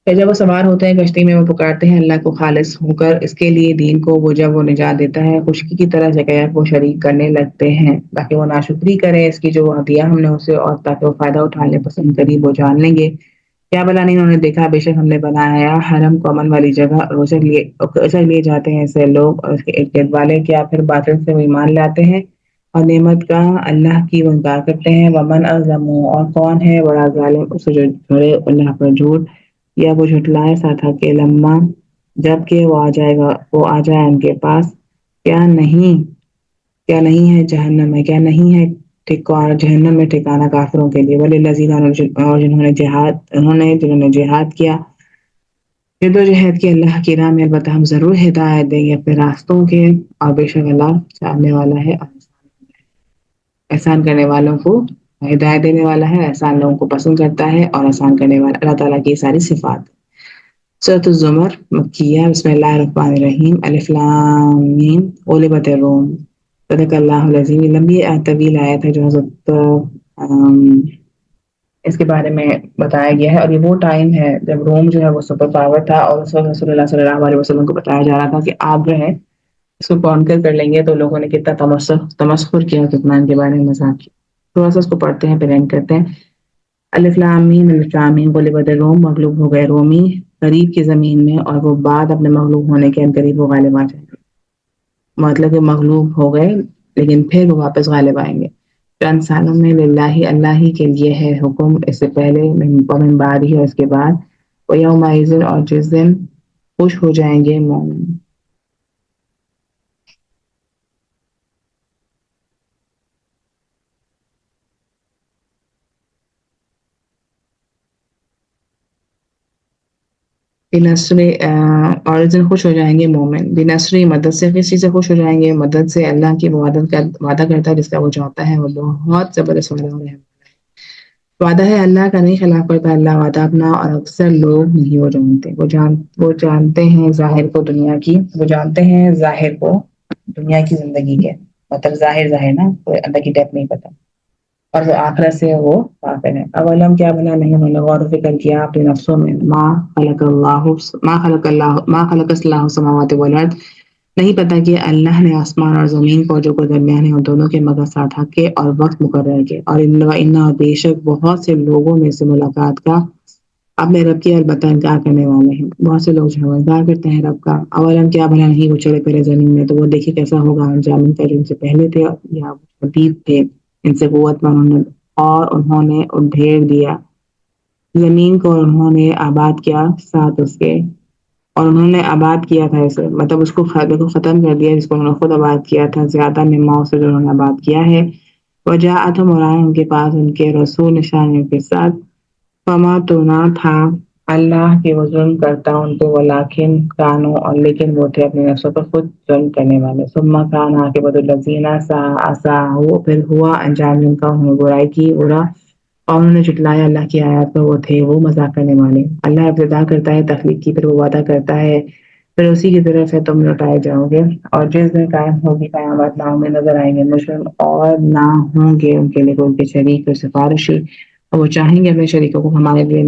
A: پھر جب وہ سوار ہوتے ہیں کشتی میں، وہ پکارتے ہیں اللہ کو خالص ہو کر اس کے لیے دین کو، وہ جب وہ نجات دیتا ہے خشکی کی طرح جگہ وہ شریک کرنے لگتے ہیں تاکہ وہ ناشکری کرے اس کی جو دیا ہم نے اسے، اور تاکہ وہ فائدہ اٹھانے پسند کری، وہ جان لیں گے کیا بلا نہیں انہوں نے دیکھا بے شک ہم نے بنایا حرم کو امن والی جگہ، اور اسے لیے جاتے ہیں ایسے لوگ اور اس کے ارد گرد والے، کیا پھر باطل سے وہ ایمان لاتے ہیں اور نعمت کا اللہ کی وہ انکار کرتے ہیں ومن اظلم اور کون ہے بڑا ظالم اسے جو جھڑے اللہ پر جھوٹ یا وہ جھٹلائے ساتھ کہ لمحہ جب کہ وہ آ جائے گا وہ آ جائے ان کے پاس کیا نہیں ہے جہنم میں کیا نہیں ہے جہنم میں ٹھکانا کافروں کے لیے وللذین اور جنہوں نے جہاد کیا جدوجہد کی اللہ کی راہ میں البتہ ہم ضرور ہدایت دیں گے اپنے راستوں کے اور بے شک اللہ چاہنے والا ہے احسان کرنے والوں کو ہدایت دینے والا ہے احسان لوگوں کو پسند کرتا ہے اور احسان کرنے والا اللہ تعالیٰ کی ساری صفات سورۃ الزمر مکیہ بسم اللہ الرحمن الرحیم الف لام میم غلبت الروم صدق اللہ العظیم لمبی طویل آیت ہے جو حضرت اس کے بارے میں بتایا گیا ہے اور یہ وہ ٹائم ہے جب روم جو ہے وہ سپر پاور تھا اور اس وقت رسول اللہ صلی اللہ علیہ وسلم کو بتایا جا رہا تھا کہ آپ جو ہے اس کو کانکر کر لیں گے تو لوگوں نے کتنا تمسخر کیا کتنا ان کے بارے میں مذاق کیا تھوڑا سا اس کو پڑھتے ہیں پھر اینڈ کرتے ہیں الف لام میم الف لام میم غلبت الروم مغلوب ہو گئے رومی قریب کی زمین میں اور وہ بعد اپنے مغلوب ہونے کے قریب وہ غالب آ جائیں گے مطلب کہ مغلوب ہو گئے لیکن پھر وہ واپس غالب آئیں گے چند سالوں میں للہ اللہ ہی کے لیے ہے حکم اس سے پہلے من بعد ہی اور اس کے بعد وہ یوم اور جس دن خوش ہو جائیں گے مومن بنصر اور اس دن خوش ہو جائیں گے مومن بنصری مدد سے کس چیز سے خوش ہو جائیں گے مدد سے اللہ کی وعدہ کرتا ہے جس کا وہ چاہتا ہے وہ بہت زبردست وعدہ ہے وعدہ ہے اللہ کا نہیں خلاف کرتا اللہ وعدہ اپنا اور اکثر لوگ نہیں وہ جانتے وہ جانتے ہیں ظاہر کو دنیا کی وہ جانتے ہیں ظاہر کو دنیا کی زندگی کے مطلب ظاہر نا کوئی اللہ کی ڈیپ نہیں پتا اور وہ آخرت سے وہ غافل ہے اولم کیا بنا نہیں انہوں نے غور و فکر کیا اپنے نفسوں میں ما خلق اللہ السماوات والارض نہیں پتا کہ اللہ نے آسمان اور زمین کو جو درمیان ہے ان دونوں کے مگر ساتھ کے اور وقت مقرر کے اور ان بے شک بہت سے لوگوں میں سے ملاقات کا اپنے رب کی البتہ انکار کرنے والے ہیں بہت سے لوگ جو ہے انکار کرتے ہیں رب کا اولم کیا بنا نہیں وہ چلے پہلے زمین میں تو وہ دیکھے کیسا ہوگا انجام ان کا جو ان سے پہلے تھے یا حدیث تھے ان سے قوت اور انہوں نے ڈھیر دیا زمین کو انہوں نے آباد کیا ساتھ اس کے اور انہوں نے آباد کیا تھا اسے مطلب اس کو ختم کر دیا جس کو انہوں نے خود آباد کیا تھا زیادہ مما سے جو انہوں نے آباد کیا ہے وجاءتهم اور آئے ان کے پاس ان کے رسول نشانیوں کے ساتھ فما تو نہ تھا اللہ کے وہ ظلم کرتا ان کو ولیکن کانوں اور لیکن وہ تھے اپنے نفسوں پر خود ظلم کرنے والے ثم کان عاقبۃ الذین اساءوا پھر ہوا انجام جن کا انہوں نے برائی کی برا اور انہوں نے جھٹلایا اللہ کی آیات پر وہ تھے وہ مذاق کرنے والے اللہ ابتدا کرتا ہے تخلیق کی پھر وہ وعدہ کرتا ہے پھر اسی کی طرف سے تم لوٹائے جاؤ گے اور جس دن قائم ہوگی قیامت نہ میں نظر آئیں گے مجرم اور نہ ہوں گے ان کے لیے ان کے شریک اور سفارشی اور وہ چاہیں گے اپنے شریکوں کو ہمارے لیے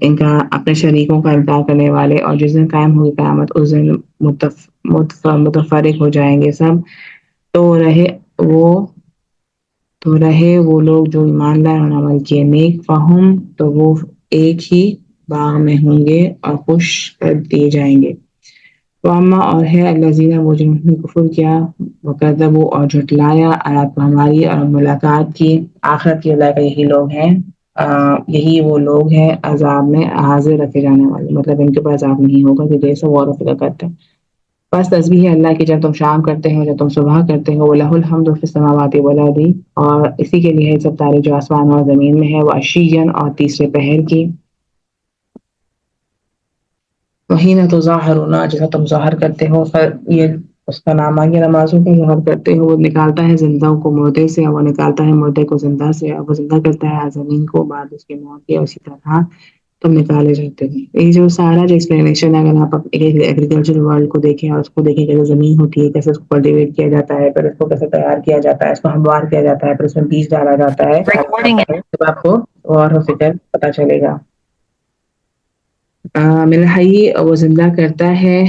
A: ان کا اپنے شریکوں کا انکار کرنے والے اور جس دن قائم ہوگی قیامت اس دن متفرق ہو جائیں گے سب تو رہے وہ لوگ جو ایماندار اور عمل کیے نیک فہم تو وہ ایک ہی باغ میں ہوں گے اور خوش کر دیے جائیں گے واما اور ہے الذین وہ جنہوں نے کفر کیا وکذبوا اور جھٹلایا آیات ہماری اور ملاقات کی آخرت کی اللہ کا یہی لوگ ہیں یہی وہ لوگ ہیں عذاب میں حاضر رکھے جانے والے مطلب ان کے پاس عذاب نہیں ہوگا کہ جیسے غور و فکر کرتے ہیں بس تسبیح ہے اللہ کی جب تم شام کرتے ہو جب تم صبح کرتے ہو لہ الحمد فی السماوات والارض اور اسی کے لیے سب تعریف جو آسمان اور زمین میں ہے وہ عشیًا اور تیسرے پہر کی وہی نہ تو ظاہر ہونا جیسا تم ظاہر کرتے ہو یہ اس کا نام آگے نمازوں کو ظاہر کرتے ہو وہ نکالتا ہے زندوں کو مردے سے وہ نکالتا ہے مردے کو زندہ سے وہ زندہ کرتا ہے زمین کو بعد اس کے موت کے اسی طرح تم نکالے جاتے ہیں یہ جو سارا جو ایکسپلینیشن ہے اگر آپ ایگریکلچر ورلڈ کو دیکھیں اور اس کو دیکھیں کیسے زمین ہوتی ہے کیسے اس کو کلٹیویٹ کیا جاتا ہے پھر اس کو کیسے تیار کیا جاتا ہے اس کو ہموار کیا جاتا ہے پھر اس میں بیج ڈالا جاتا ہے جب آپ کو غور و فکر پتہ چلے گا ملحی وہ زندہ کرتا ہے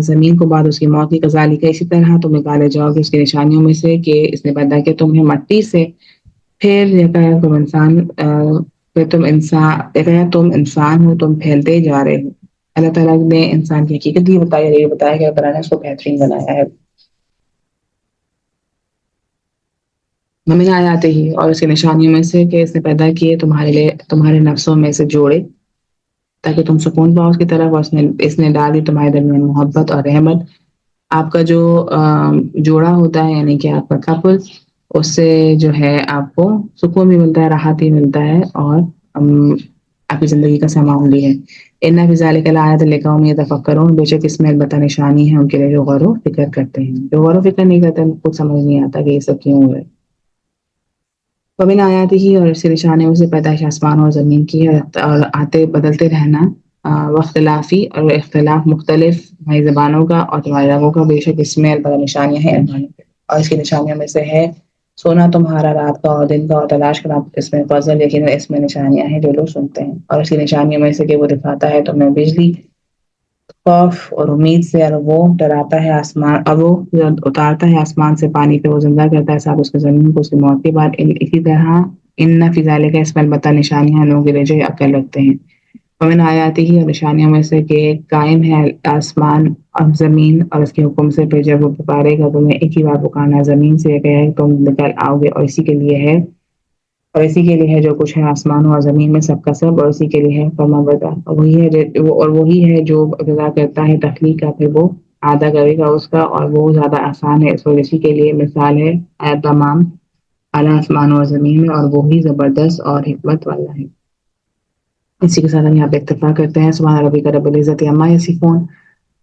A: زمین کو بعد اس کی موت کی کذالک کا اسی طرح تم نکالے جاؤ گے اس کی نشانیوں میں سے کہ اس نے پیدا کیا تمہیں مٹی سے پھر تم انسان ہو تم پھیلتے جا رہے ہو اللہ تعالیٰ نے انسان کی حقیقت بھی بتایا کہ اللہ تعالیٰ نے اس کو بہترین بنایا ہے ومن آیاتہ ہی، اور اس کی نشانیوں میں سے کہ اس نے پیدا کیے تمہارے لیے تمہارے نفسوں میں سے جوڑے تاکہ تم سکون پاؤ اس کی طرف، اور اس نے ڈالی تمہارے درمیان محبت اور رحمت۔ آپ کا جو جوڑا ہوتا ہے یعنی کہ آپ کا کپل، اس سے جو ہے آپ کو سکون بھی ملتا ہے، راحت بھی ملتا ہے، اور آپ کی زندگی کا سامان بھی ہے۔ ان فی ذلک لآیات لقوم یتفکرون، بے شک اس میں البتہ نشانی ہے ان کے لیے جو غور و فکر کرتے ہیں۔ جو غور و فکر نہیں کرتے ان کو کچھ سمجھ نہیں آتا کہ یہ سب کیوں ہو رہا ہے۔ ومن آیاتہ ہی، اور اس سے نشانیوں سے پیدائش آسمان اور زمین کی ہے، اور آتے بدلتے رہنا، واختلافی اور اختلاف مختلف تمہاری زبانوں کا اور تمہارے رنگوں کا، بے شک اس میں البتہ نشانیاں ہیں انسانوں پہ۔ اور اس کی نشانیوں میں سے ہے سونا تمہارا رات کا اور دن کا، اور تلاش کرنا اس میں فضل، لیکن اس میں نشانیاں ہیں جو لوگ سنتے ہیں۔ اور اس کی نشانیوں میں سے کہ وہ دکھاتا ہے تمہیں بجلی خوف اور امید سے، اور وہ ڈراتا ہے آسمان، اور وہ اتارتا ہے آسمان سے پانی پہ، وہ زندہ کرتا ہے ساتھ اس کے زمین کو اس کی موت کے بعد۔ اسی طرح ان فی ذالک، اس میں البتہ نشانیاں ہیں لوگوں کے لیے جو عقل رکھتے ہیں۔ ومن آیاتہ ہی، اور نشانیوں میں سے کہ قائم ہے آسمان اور زمین، اور اس کے حکم سے، پھر جب وہ پکارے گا تمہیں ایک ہی بار پکارنا ہے، زمین سے کہ تم نکل آؤ گے، اور اسی کے لیے ہے، اور اسی کے لیے ہے جو کچھ ہے آسمان اور زمین میں سب کا سب، اور اسی کے لیے ہے فرما بردار، اور وہی ہے جو جزا کرتا ہے تخلیق کا، پھر وہ آدھا کرے گا اس کا، اور وہ زیادہ آسان ہے، اس وجہ اسی کے لیے مثال ہے تمام اعلیٰ آسمان اور زمین میں، اور وہی زبردست اور حکمت والا ہے۔ اسی کے ساتھ ہم یہاں پہ اتفاق کرتے ہیں۔ سبحان ربک رب العزت عما یصفون،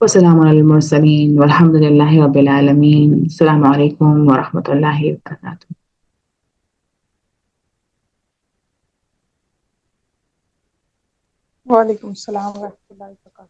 A: وسلام علی المرسلین، والحمد للہ رب العالمین۔ السلام علیکم ورحمۃ اللہ وبرکاتہ۔
B: وعلیکم السلام ورحمۃ اللہ وبرکاتہ۔